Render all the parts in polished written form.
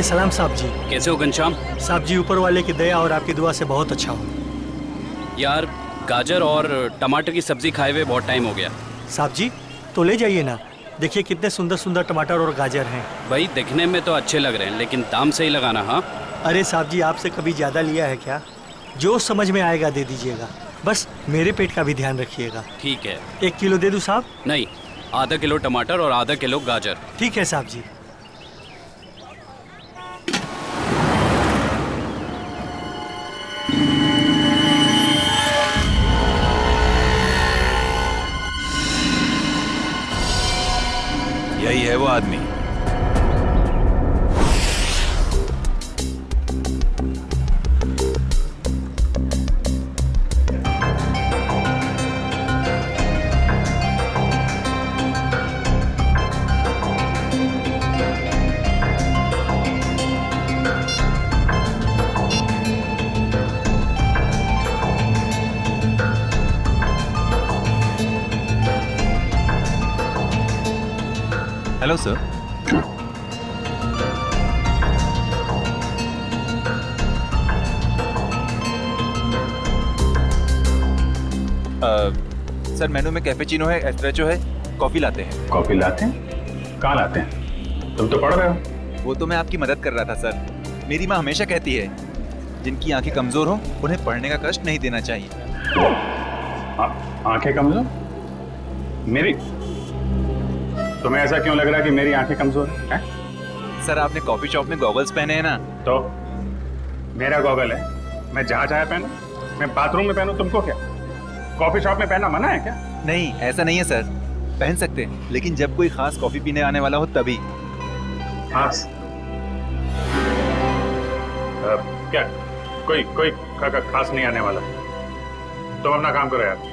सलाम साहब जी। कैसे हो घनश्याम? साहब जी ऊपर वाले की दया और आपकी दुआ से बहुत अच्छा हूँ। यार गाजर और टमाटर की सब्जी खाए हुए बहुत टाइम हो गया। साहब जी तो ले जाइए ना, देखिए कितने सुंदर सुंदर टमाटर और गाजर हैं। भाई दिखने में तो अच्छे लग रहे हैं लेकिन दाम सही लगाना। हाँ अरे साहब जी आपसे कभी ज़्यादा लिया है क्या? जो समझ में आएगा दे दीजिएगा, बस मेरे पेट का भी ध्यान रखिएगा। ठीक है। 1 किलो दे दूँ साहब? नहीं, आधा किलो टमाटर और आधा किलो गाजर। ठीक है साहब जी। यही है वो आदमी। Hello sir. सर मेनू में कैपेचिनो है, एस्प्रेसो है, कॉफी लाते हैं। कॉफी लाते हैं? कहाँ लाते हैं? तुम तो पढ़ रहे हो। वो तो मैं आपकी मदद कर रहा था सर। मेरी माँ हमेशा कहती है जिनकी आंखें कमजोर हो उन्हें पढ़ने का कष्ट नहीं देना चाहिए। आंखें कमजोर? मेरी? तुम्हें ऐसा क्यों लग रहा है कि मेरी आंखें कमजोर है? सर आपने कॉफी शॉप में गॉगल्स पहने हैं ना। तो मेरा गॉगल है, मैं जहाँ चाहे पहनूं, मैं बाथरूम में पहनूं, तुमको क्या? कॉफी शॉप में पहनना मना है क्या? नहीं ऐसा नहीं है सर, पहन सकते हैं लेकिन जब कोई खास कॉफी पीने आने वाला हो तभी। खास? क्या कोई कोई खास नहीं आने वाला? तो अपना काम करो यार।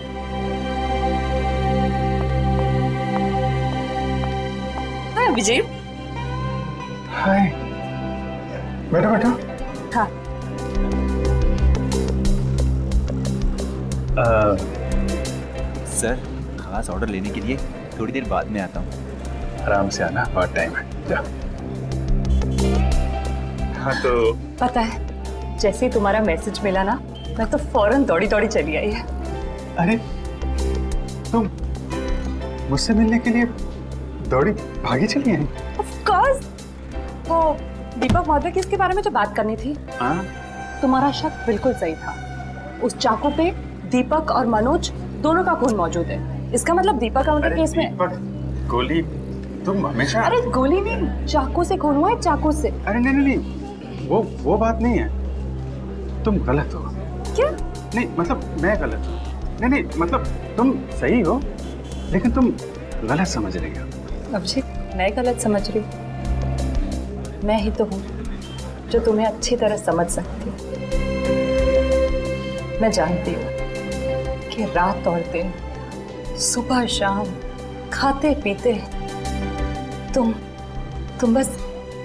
हाय विजय। हाय, बैठो बैठो। हाँ। सर खास ऑर्डर लेने के लिए थोड़ी देर बाद में आता हूँ। आराम से आना, बहुत टाइम है। जा। हाँ तो पता है जैसे ही तुम्हारा मैसेज मिला ना, मैं तो फौरन दौड़ी दौड़ी चली आई है। अरे तुम मुझसे मिलने के लिए दौड़ी भागी चली आई? Of course. वो दीपक महोदय की इसके बारे में जो बात करनी थी, हाँ? तुम्हारा शक बिल्कुल सही था। उस चाकू पे दीपक और मनोज दोनों का खून मौजूद है। इसका मतलब दीपक का मर्डर केस में। दीपक, गोली, तुम हमेशा। अरे गोली नहीं, चाकू से खून हुआ है, चाकू से। अरे नहीं नहीं नहीं, वो बात नहीं है। तुम गलत हो। क्या? नहीं मतलब मैं गलत हूँ। नहीं नहीं मतलब तुम सही हो लेकिन तुम गलत समझ रही हो। अभिषेक मैं गलत समझ रही हूँ? मैं ही तो हूँ जो तुम्हें अच्छी तरह समझ सकती है। मैं जानती हूँ कि रात और दिन, सुबह शाम, खाते पीते तुम बस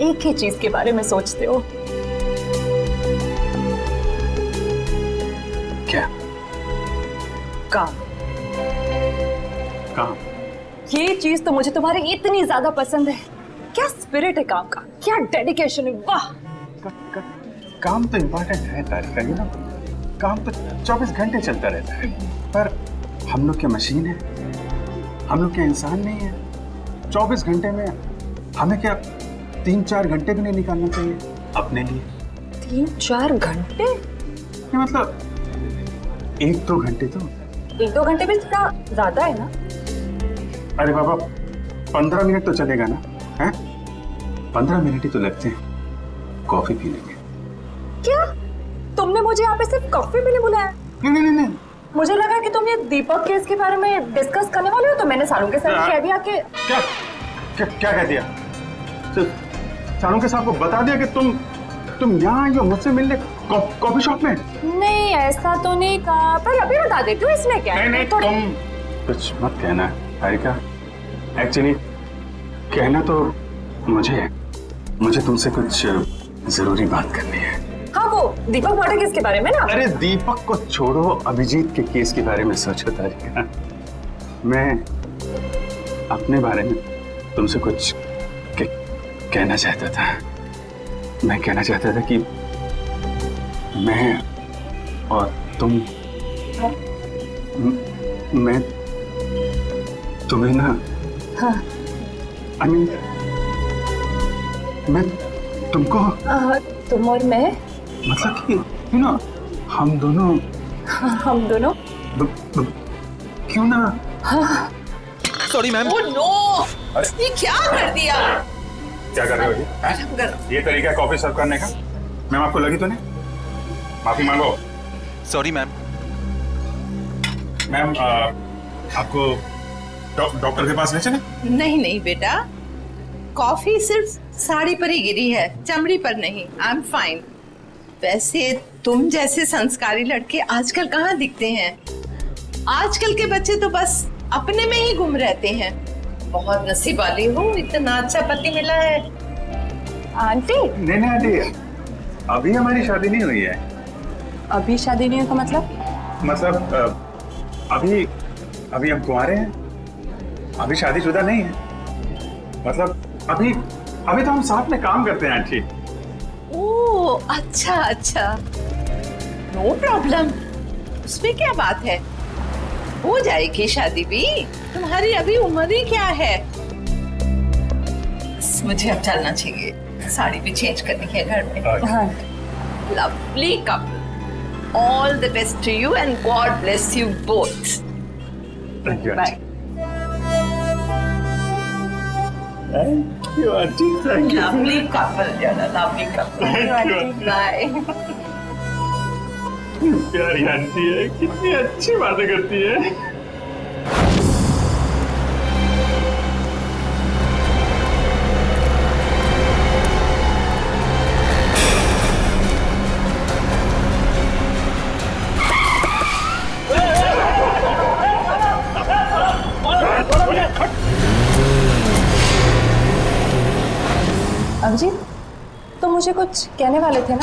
एक ही चीज के बारे में सोचते हो। क्या? काम। काम? ये चीज तो मुझे तुम्हारी इतनी ज्यादा पसंद है। क्या स्पिरिट है काम का, क्या डेडिकेशन है, वाह। काम तो इम्पोर्टेंट है तारिका, यू नो। काम तो 24 घंटे चलता रहता है, पर हम लोग क्या मशीन है? हम लोग क्या इंसान नहीं है? 24 घंटे में हमें क्या 3-4 घंटे भी नहीं निकालना चाहिए अपने लिए? 3-4 घंटे? ये मतलब 1-2 घंटे तो। 1-2 घंटे भी ज्यादा है ना? अरे बाबा 15 मिनट तो चलेगा ना? हैं? 15 मिनट ही तो लगते हैं कॉफी पीने के। क्या तुमने मुझे यहाँ पे सिर्फ कॉफी पीने बुलाया? नहीं नहीं नहीं। मुझे लगा कि तुम ये दीपक केस के बारे में डिस्कस करने वाले हो, तो मैंने सालों के साथ कह दिया कि क्या क्या क्या कह दिया? सालों के साथ को बता दिया कि तुम यहाँ आई हो मुझसे मिलने कॉफी शॉप में? नहीं ऐसा तो नहीं कहा, पर अभी बता देती हूँ, इसमें क्या है। नहीं तुम कुछ मत कहना तारिका। एक्चुअली कहना तो मुझे तुमसे कुछ जरूरी बात करनी है। हाँ वो दीपक मर्डर केस के बारे में ना? अरे दीपक को छोड़ो, अभिजीत के केस के बारे में सोचो तारिका। मैं अपने बारे में तुमसे कुछ कहना चाहता था। मैं कहना चाहता था कि मैं और तुम मैं तुम्हें ना हाँ। I mean, मैं तुमको तुम और मैं, मतलब कि यू नो हम दोनों हम दोनों क्यों ना सॉरी मैम। ओह नो, ये क्या कर दिया? क्या कर रहे हो जी? ये तरीका है कॉफी सर्व करने का? मैम आपको लगी तो नहीं? माफी मांगो। Sorry ma'am. मैम आपको डॉक्टर के पास ले चले? नहीं नहीं बेटा, कॉफी सिर्फ साड़ी पर ही गिरी है, चमड़ी पर नहीं। I am fine. वैसे तुम जैसे संस्कारी लड़के आजकल कहाँ दिखते हैं? आजकल के बच्चे तो बस अपने में ही गुम रहते हैं। बहुत नसीब वाली हो, इतना अच्छा पति मिला है। आंटी नहीं आंटी, अभी हमारी शादी नहीं हुई है। अभी शादी नहीं हुई का मतलब अभी हम कुंवारे हैं, अभी शादीशुदा नहीं है। मतलब अभी तो हम साथ में काम करते हैं आंटी। ओह अच्छा अच्छा, नो प्रॉब्लम, उसमें क्या बात है, हो जाएगी शादी भी। तुम्हारी अभी उम्र ही क्या है। बस मुझे अब चलना चाहिए, साड़ी भी चेंज करनी है घर में। हाँ। Lovely couple, all the best to you and God bless you both. Thank you bye. Aunty, thank you. Lovely couple, lovely couple. Bye. प्यारी आंटी है, कितनी अच्छी बातें करती है। अभिजीत, तो मुझे कुछ कहने वाले थे ना?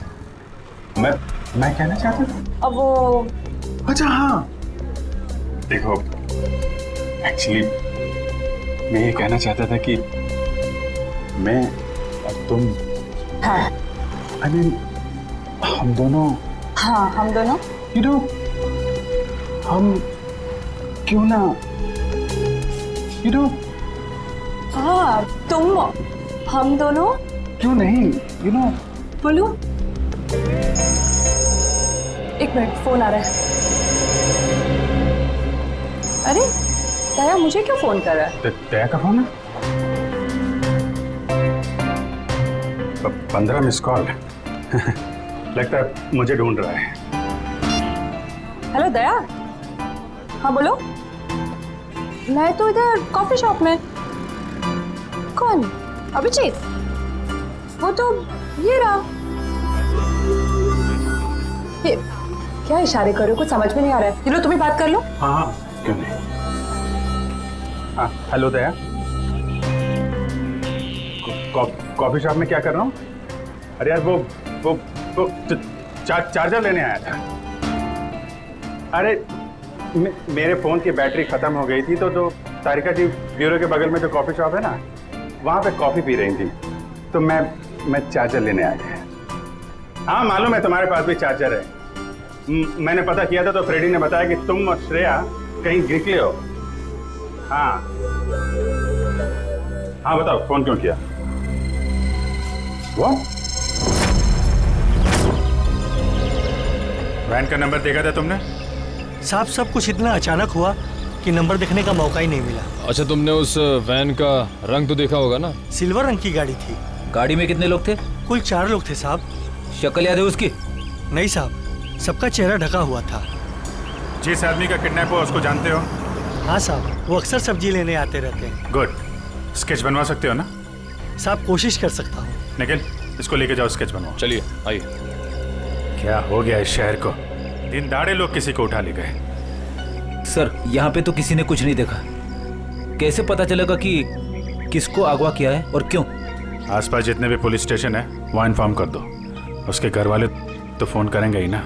मैं कहना चाहता था। अब वो अच्छा हाँ, देखो एक्चुअली मैं ये कहना चाहता था कि मैं और तुम, हाँ I mean, हम दोनों, हाँ हम दोनों, you know, हम क्यों ना, you know, हाँ तुम, हम दोनों, क्यों नहीं, you know, बोलू। एक मिनट, फोन आ रहा है। अरे दया, मुझे क्यों फोन कर रहा है? दया का फोन है? 15 मिस कॉल। लगता है मुझे ढूंढ रहा है। हेलो दया। हाँ बोलो। मैं तो इधर कॉफी शॉप में। कौन? अभिजीत? वो तो ये रहा। ये क्या इशारे कर रहे हो? कुछ समझ में नहीं आ रहा है। चलो तुम्हें बात कर लो। हाँ क्यों नहीं। हाँ हेलो दया, कॉफी शॉप में क्या कर रहा हूँ? अरे यार वो चार्जर लेने आया था। अरे मेरे फोन की बैटरी खत्म हो गई थी, तो जो तारिका जी ब्यूरो के बगल में जो कॉफी शॉप है ना, वहाँ पे कॉफी पी रही थी, तो मैं चार्जर लेने आ गया। हाँ मालूम है तुम्हारे पास भी चार्जर है। मैंने पता किया था तो फ्रेडी ने बताया कि तुम और श्रेया कहीं निकले हो। हाँ हाँ बताओ, फोन क्यों किया? वो वैन का नंबर देखा था तुमने? साहब सब कुछ इतना अचानक हुआ कि नंबर देखने का मौका ही नहीं मिला। अच्छा, तुमने उस वैन का रंग तो देखा होगा ना? सिल्वर रंग की गाड़ी थी। गाड़ी में कितने लोग थे? कुल 4 लोग थे साहब। शक्ल याद है उसकी? नहीं साहब, सबका चेहरा ढका हुआ था। जिस आदमी का किडनैप हुआ उसको जानते हो? हाँ साहब, वो अक्सर सब्जी लेने आते रहते हैं। गुड। स्केच बनवा सकते हो ना? साहब कोशिश कर सकता हूँ। निखिल, इसको लेके जाओ, स्केच बनवाओ। चलिए आइए। क्या हो गया इस शहर को? दिन दाड़े लोग किसी को उठा ले गए। सर यहाँ पे तो किसी ने कुछ नहीं देखा। कैसे पता चलेगा कि किसको अगवा किया है और क्यों? आसपास जितने भी पुलिस स्टेशन है वहाँ इन्फॉर्म कर दो। उसके घर वाले तो फोन करेंगे ही ना।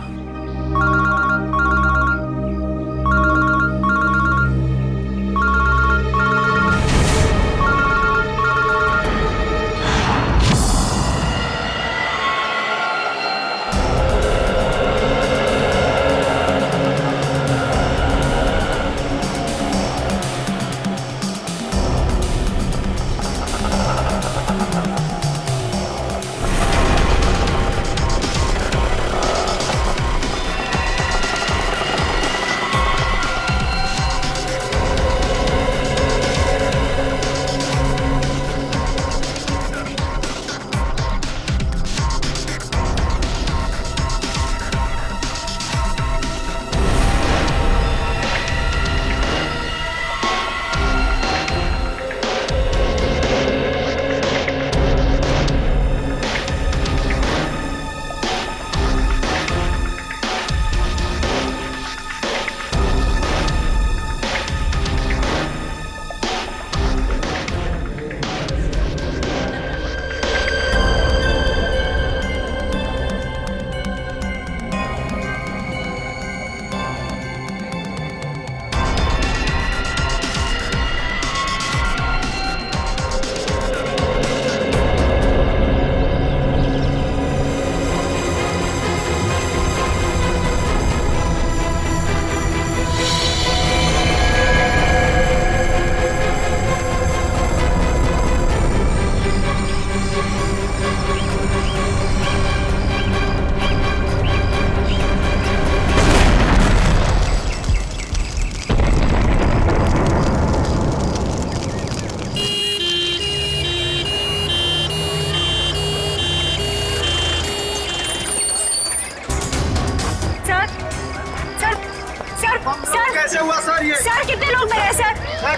कैसे हुआ सर ये? सर कितने लोग मरे सर?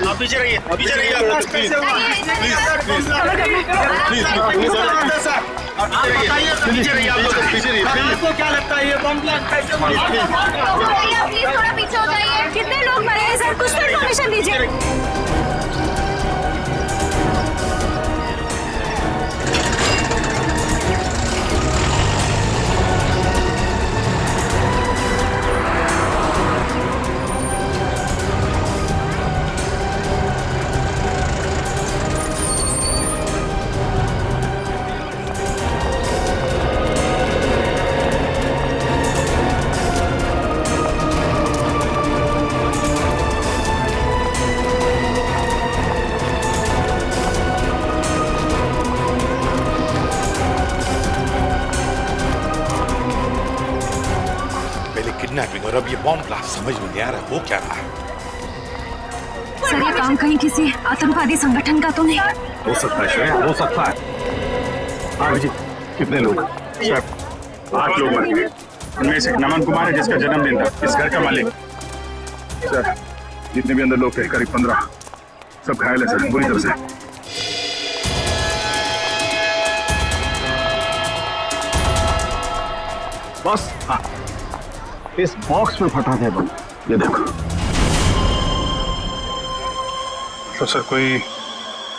आप पीछे रहिए, पीछे रहिए। कैसे हुआ? पीछे रहिए आप लोग, पीछे रहिए। आपको क्या लगता है ये बम ब्लास्ट कैसे हुआ? प्लीज थोड़ा पीछे हो जाइए। कितने लोग मरे हैं सर? कुछ तो इन्फॉर्मेशन दीजिए। किडनैपिंग और अब ये बॉम्ब ब्लास्ट समझ में नहीं आ रहा हो क्या रहा है। सर ये काम कहीं किसी आतंकवादी संगठन का तो नहीं? हो सकता है श्रेया, हो सकता है। हाँ जी, कितने लोग? सर 8 लोग मरे। उनमें से नमन कुमार है जिसका जन्मदिन था, इस घर का मालिक। सर जितने भी अंदर लोग थे करीब 15, सब घायल है सर बुरी तरह से। बस हाँ, इस बॉक्स में फटा था बम, ये देखो। तो सर कोई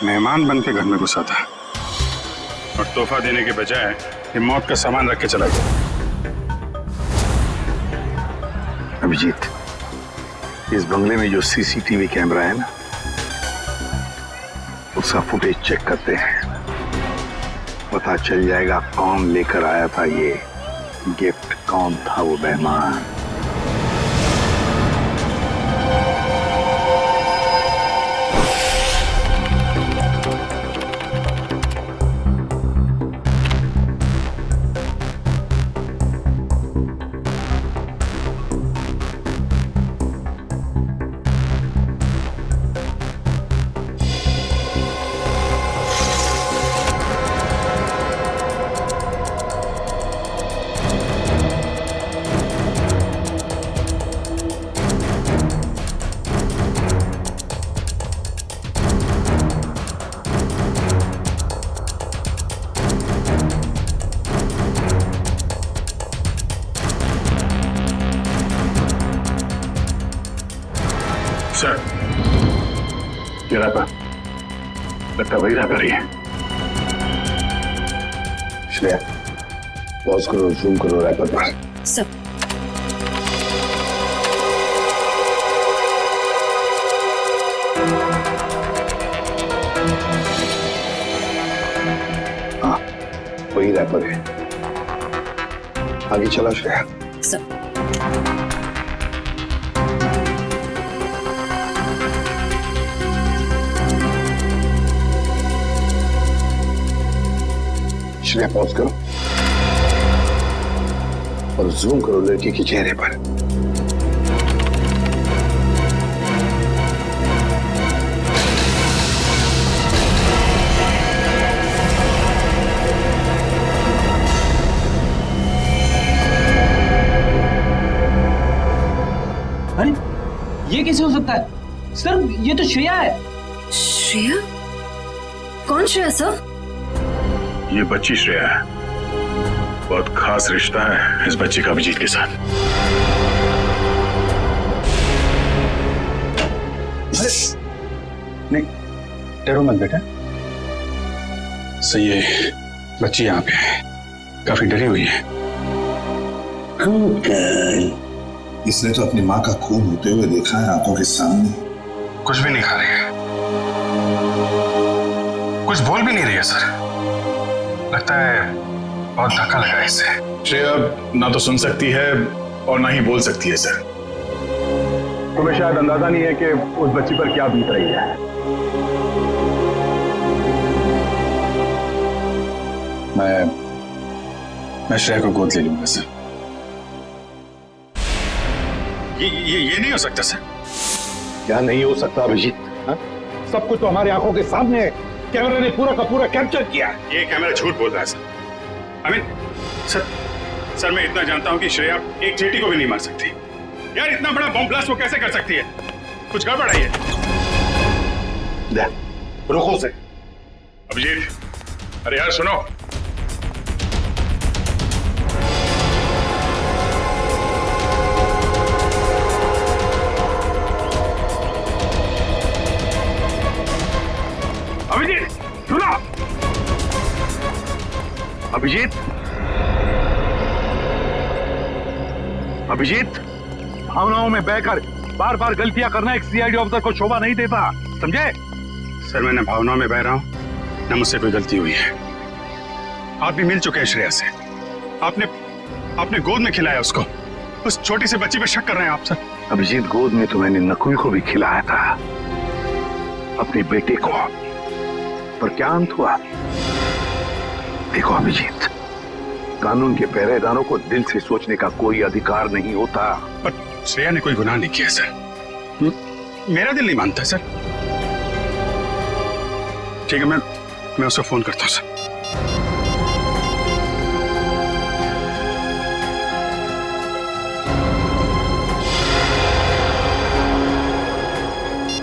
मेहमान बन के घर में घुसा था और तोहफा देने के बजाय ये मौत का सामान रख के चला गया। अभिजीत, इस बंगले में जो सीसीटीवी कैमरा है ना, उसका फुटेज चेक करते हैं, पता चल जाएगा कौन लेकर आया था ये गिफ्ट, कौन था वो मेहमान। सर ये रैपर लगता वही रैपर ही है। श्रेया पॉज करो, जूम करो रैपर पर। सर हाँ वही रैपर है। आगे चला श्रेया। सर श्रेया पॉज करो और जूम करो लड़की के चेहरे पर। अरे ये कैसे हो सकता है सर? ये तो श्रेया है। श्रेया? कौन श्रेया सर? ये बच्ची श्रेया है। बहुत खास रिश्ता है इस बच्ची का अभिजीत के साथ। नहीं डरो मत बेटा। सही है, बच्ची यहाँ पे है, काफी डरी हुई है। इसने तो अपनी माँ का खून होते हुए देखा है आंखों के सामने। कुछ भी नहीं खा रही है, कुछ बोल भी नहीं रही है सर। लगता है बहुत धक्का लगा है इससे। श्रेया ना तो सुन सकती है और ना ही बोल सकती है सर। तुम्हें शायद अंदाजा नहीं है कि उस बच्ची पर क्या बीत रही है। मैं श्रेया को गोद ले लूंगा सर। ये नहीं हो सकता सर। क्या नहीं हो सकता अभिजीत? सब कुछ तो हमारी आंखों के सामने है। कैमरा ने पूरा का पूरा कैप्चर किया। ये कैमरा झूठ बोल रहा है सर। सर मैं इतना जानता हूं कि श्रेया एक चींटी को भी नहीं मार सकती। यार इतना बड़ा बॉम्ब ब्लास्ट वो कैसे कर सकती है? कुछ गड़बड़ है ये। रुको से। अभिजीत, अरे यार सुनो। अभिजीत सुनो। अभिजीत, अभिजीत, भावनाओं में बहकर बार बार गलतियां करना एक सीआईडी ऑफिसर को शोभा नहीं देता, समझे? सर, मैं न भावनाओं में बह रहा हूं, न मुझसे कोई गलती हुई है। आप भी मिल चुके हैं श्रेया से। आपने गोद में खिलाया उसको। उस छोटी सी बच्ची पे शक कर रहे हैं आप सर? अभिजीत, गोद में तो मैंने नकुल को भी खिलाया था, अपने बेटे को, पर क्या अंत हुआ? देखो अभिजीत, कानून के पहरेदारों को दिल से सोचने का कोई अधिकार नहीं होता। पर श्रेया ने कोई गुनाह नहीं किया सर। मेरा दिल नहीं मानता सर। ठीक है, मैं उसको फोन करता हूं सर।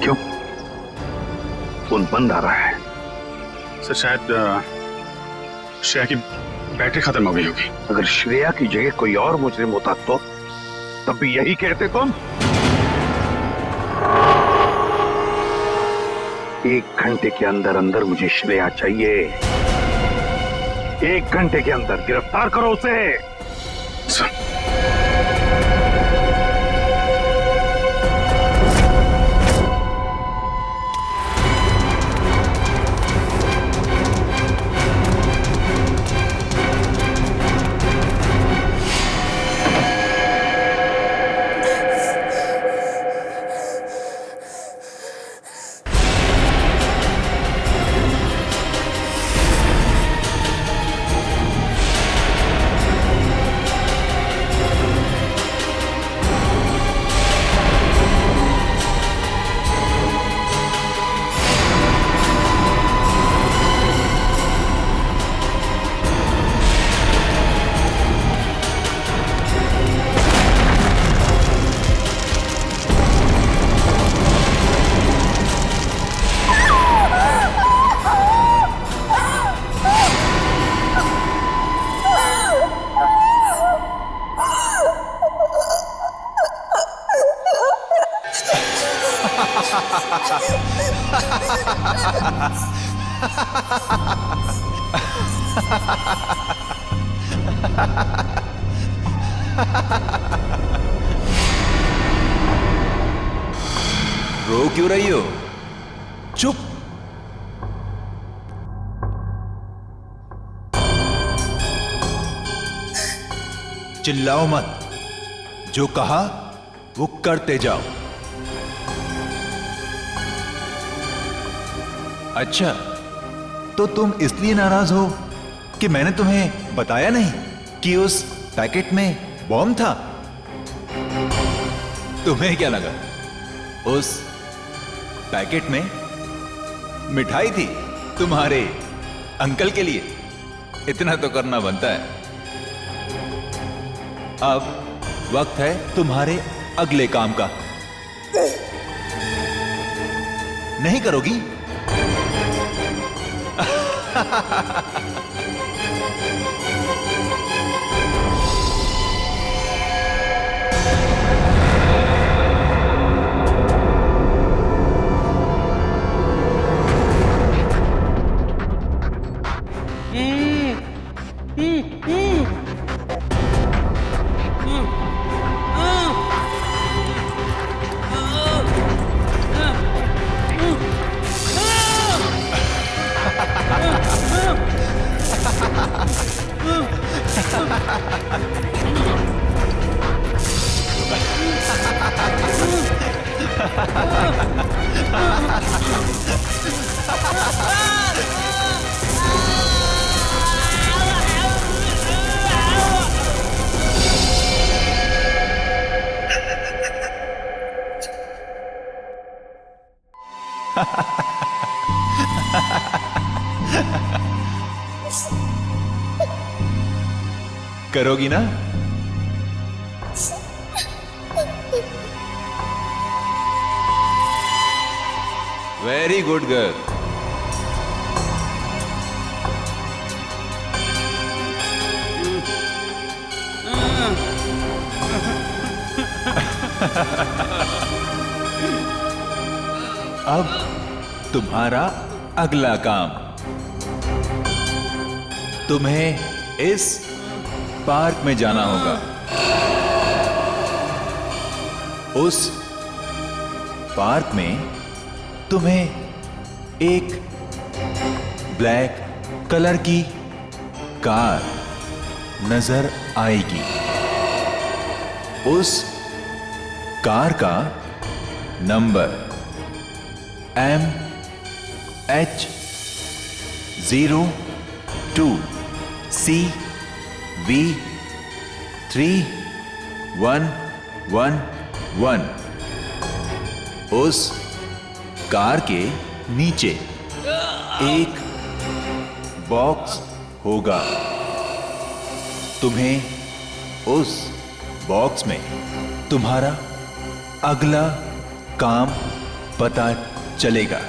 क्यों फोन बंद आ रहा है? सर शायद श्रेया की बैटरी खत्म हो गई होगी। अगर श्रेया की जगह कोई और मुजरिम होता तो तब भी यही कहते तुम? 1 घंटे के अंदर अंदर मुझे श्रेया चाहिए। 1 घंटे के अंदर गिरफ्तार करो उसे। सर, रो क्यों रही हो? चुप। चिल्लाओ मत, जो कहा वो करते जाओ। अच्छा, तो तुम इसलिए नाराज हो कि मैंने तुम्हें बताया नहीं कि उस पैकेट में बॉम्ब था? तुम्हें क्या लगा उस पैकेट में मिठाई थी तुम्हारे अंकल के लिए? इतना तो करना बनता है। अब वक्त है तुम्हारे अगले काम का। नहीं करोगी? करोगी ना? Very good girl. अब तुम्हारा अगला काम, तुम्हें इस पार्क में जाना होगा। उस पार्क में तुम्हें एक ब्लैक कलर की कार नजर आएगी। उस कार का नंबर MH02CV3111। उस कार के नीचे एक बॉक्स होगा। तुम्हें उस बॉक्स में तुम्हारा अगला काम पता चलेगा।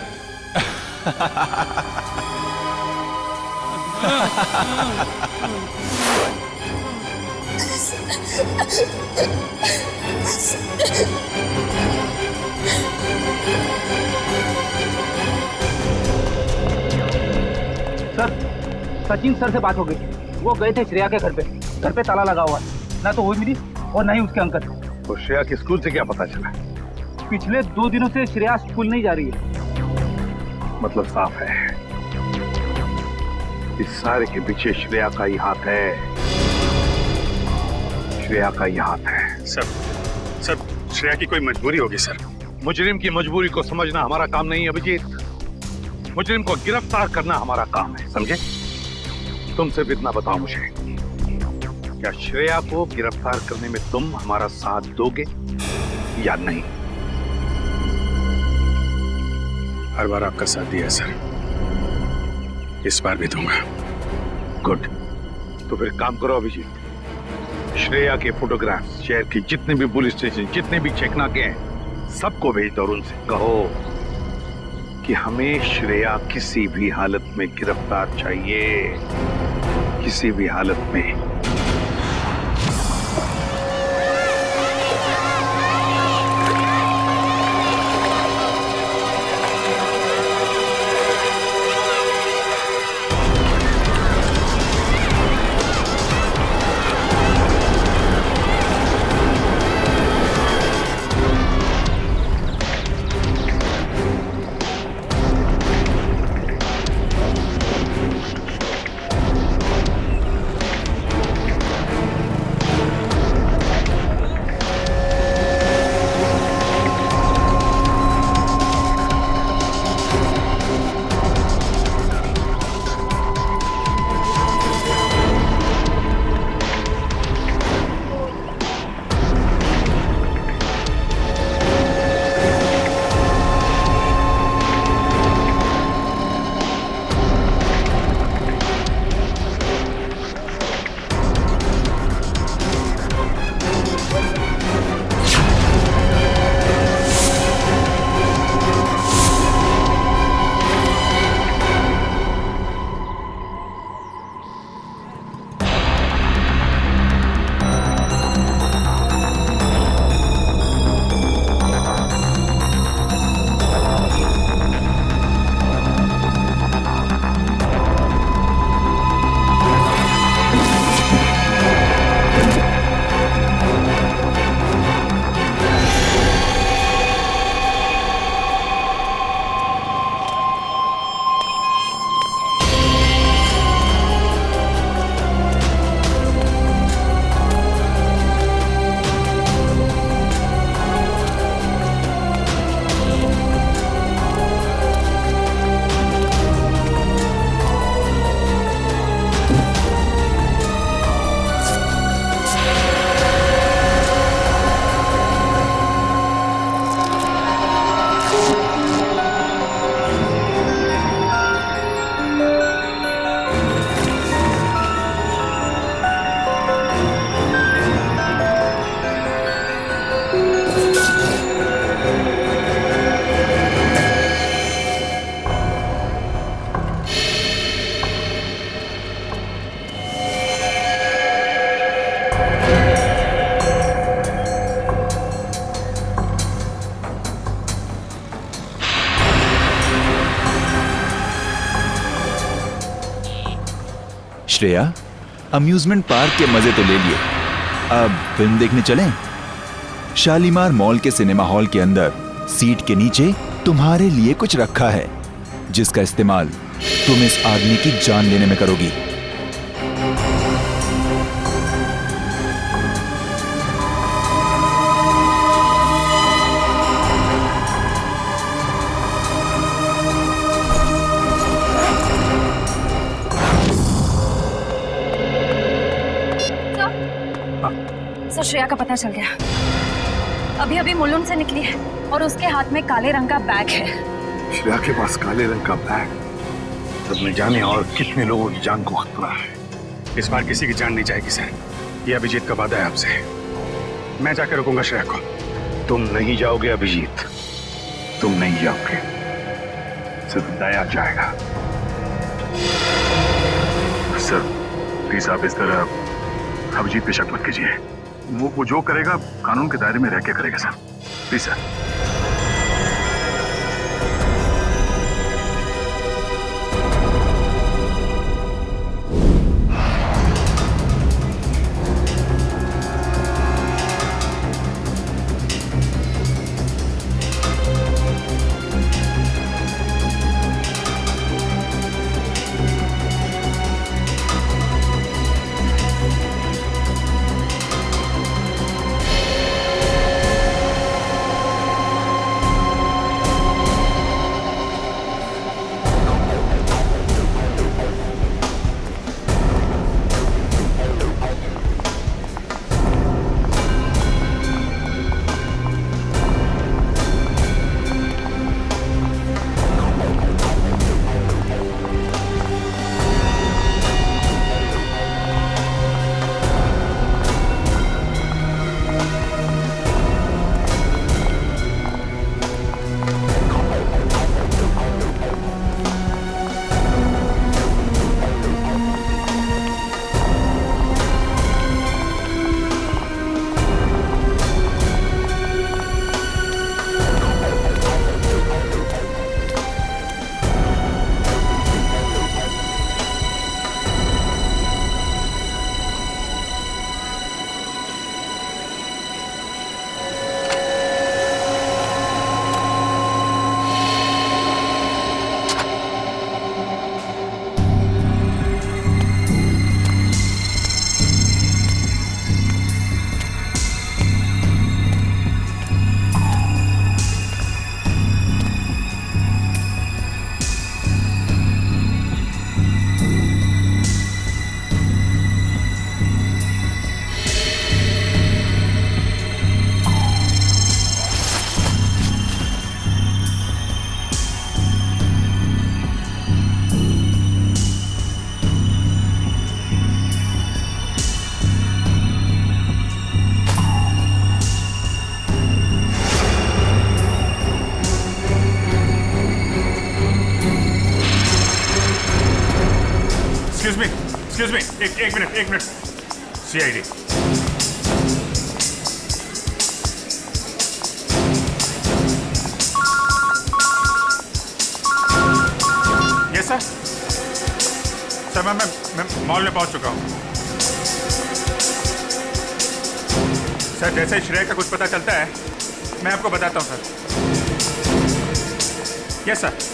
सर, सचिन सर से बात हो गई। वो गए थे श्रेया के घर पे। घर पे ताला लगा हुआ है, ना तो वो मिली और ना ही उसके अंकल। तो श्रेया के स्कूल से क्या पता चला? पिछले 2 दिनों से श्रेया स्कूल नहीं जा रही है। मतलब साफ है, इस सारे के पीछे श्रेया का ही हाथ है। श्रेया का ही हाथ है। सर श्रेया की कोई मजबूरी होगी सर। मुजरिम की मजबूरी को समझना हमारा काम नहीं है अभिजीत। मुजरिम को गिरफ्तार करना हमारा काम है, समझे? तुम सिर्फ इतना बताओ मुझे, क्या श्रेया को गिरफ्तार करने में तुम हमारा साथ दोगे या नहीं? हर बार आपका साथ दिया है सर, इस बार भी दूंगा। गुड। तो फिर काम करो अभिजीत, श्रेया के फोटोग्राफ शहर की जितने भी पुलिस स्टेशन, जितने भी चेकनाके हैं, सबको भेज दो और उनसे कहो कि हमें श्रेया किसी भी हालत में गिरफ्तार चाहिए, किसी भी हालत में। श्रेया, अम्यूजमेंट पार्क के मजे तो ले लिए, अब फिल्म देखने चलें? शालीमार मॉल के सिनेमा हॉल के अंदर सीट के नीचे तुम्हारे लिए कुछ रखा है, जिसका इस्तेमाल तुम इस आदमी की जान लेने में करोगी। सर, श्रेया का पता चल गया। अभी अभी मुलुंड से निकली है और उसके हाथ में काले रंग का बैग है। श्रेया के पास काले रंग का बैग, तब न जाने और कितने लोगों की जान को खतरा है। इस बार किसी की जान नहीं जाएगी सर, ये अभिजीत का वादा है आपसे। मैं जाकर रुकूंगा श्रेया को। तुम नहीं जाओगे अभिजीत, तुम नहीं जाओगे, सिर्फ दया जाएगा। सर प्लीज आप इस तरह अभिजीत पे शक मत कीजिए। वो जो करेगा कानून के दायरे में रह के करेगा sir, please sir. Excuse me, एक minute. CID. Yes sir. Sir मैं मॉल में पहुंच चुका हूं। सर जैसे ही श्रेया का कुछ पता चलता है मैं आपको बताता हूं सर। Yes sir.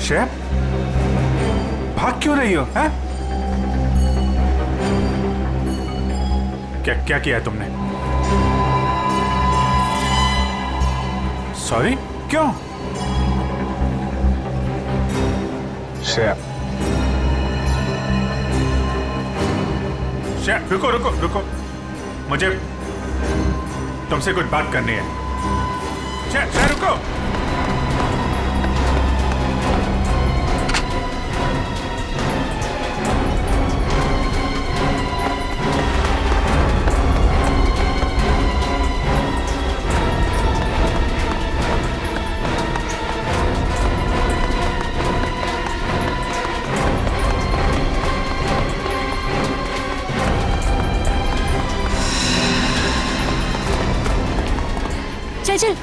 श्रेया, भाग क्यों रही हो? हैं? क्या क्या किया है तुमने? सॉरी, क्यों? श्रेया, श्रेया, रुको रुको रुको, मुझे तुमसे कुछ बात करनी है। श्रेया, श्रेया रुको। चल चल।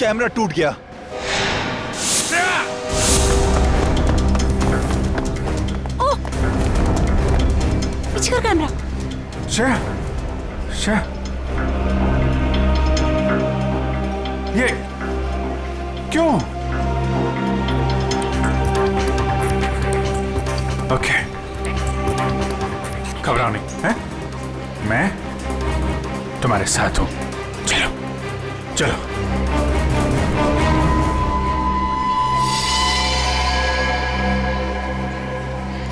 कैमरा टूट गया। ओह! पीछे कर कैमरा। श्रेया, श्रेया, ये क्यों? ओके, घबराओ नहीं, हैं? मैं तुम्हारे साथ हूं। चलो चलो।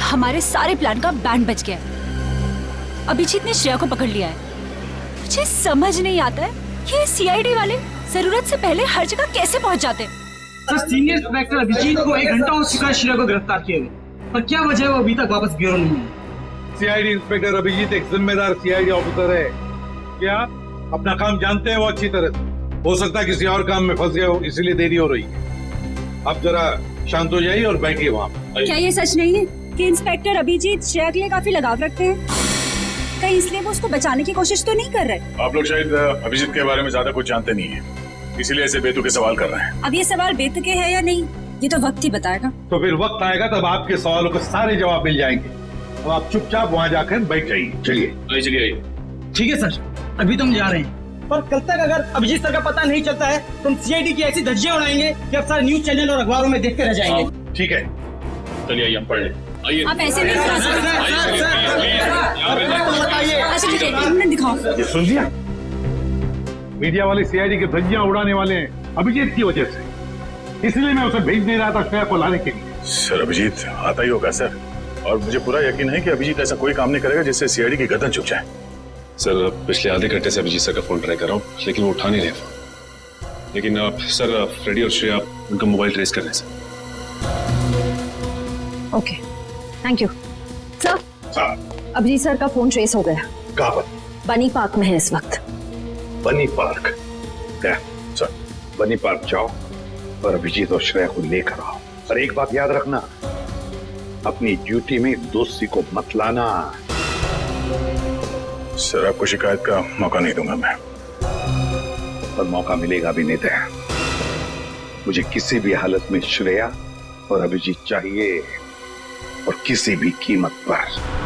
हमारे सारे प्लान का बैंड बज गया है। अभिजीत ने श्रेया को पकड़ लिया है। मुझे समझ नहीं आता है ये सीआईडी वाले जरूरत से पहले हर जगह कैसे पहुंच जाते हैं। सर, सीनियर इंस्पेक्टर अभिजीत को 1 घंटा हो चुका है श्रेया को गिरफ्तार किए हुए, पर क्या वजह है वो अभी तक वापस ब्यूरो नहीं है। सीआईडी इंस्पेक्टर अभिजीत एक जिम्मेदार सीआईडी ऑफिसर है। क्या अपना काम जानते हैं वो अच्छी तरह से? हो सकता है किसी और काम में फंस गए हो, इसीलिए देरी हो रही है। अब जरा शांत हो जाइए और बैठिए वहाँ। क्या ये सच नहीं है कि इंस्पेक्टर अभिजीत श्रेया के लिए काफी लगाव रखते हैं? कहीं इसलिए वो उसको बचाने की कोशिश तो नहीं कर रहे? आप लोग शायद अभिजीत के बारे में ज्यादा कुछ जानते नहीं है, इसीलिए ऐसे बेतुके सवाल कर रहे हैं। अब ये सवाल बेतुके है या नहीं ये तो वक्त ही बताएगा। तो फिर वक्त आएगा तब आपके सवालों के सारे जवाब मिल जाएंगे। अब आप चुपचाप वहाँ जाकर बैठ जाइए। चलिए चलिए। ठीक है सर, अभी तुम जा रहे हैं, पर कल तक अगर अभिजीत सर का पता नहीं चलता है तो हम सीआईडी की ऐसी धज्जियां उड़ाएंगे कि अब सारे न्यूज चैनल और अखबारों में देखते रह जाएंगे। ठीक है, चलिए आइए हम पढ़ लें। आइए। आप ऐसे नहीं दिखा सकते। दिखाओ। ये सुन लिया? मीडिया वाले सीआईडी की धज्जियां उड़ाने वाले हैं अभिजीत की वजह से, इसलिए मैं उसे भेज नहीं रहा था श्रेया को लाने के लिए। सर, अभिजीत आता ही होगा सर, और मुझे पूरा यकीन है कि अभिजीत ऐसा कोई काम नहीं करेगा जिससे सीआईडी की गर्दन झुक जाए। सर, पिछले आधे घंटे से अभिजीत सर का फोन ट्राई कर रहा हूँ, लेकिन वो उठा नहीं रहे फोन। लेकिन सर, फ्रेडी और श्रेया उनका मोबाइल ट्रेस कर रहे हैं sir. Okay, thank you sir. Abhijit sir का फोन ट्रेस हो गया। कहाँ पर? बनी पार्क में है इस वक्त। बनी पार्क? सर, बनी पार्क जाओ और अभिजीत और श्रेया को लेकर आओ। और एक बात याद रखना, अपनी ड्यूटी में दोस्ती को मत लाना। सर, आपको शिकायत का मौका नहीं दूंगा मैं। पर मौका मिलेगा भी नहीं। मुझे किसी भी हालत में श्रेया और अभिजीत चाहिए, और किसी भी कीमत पर।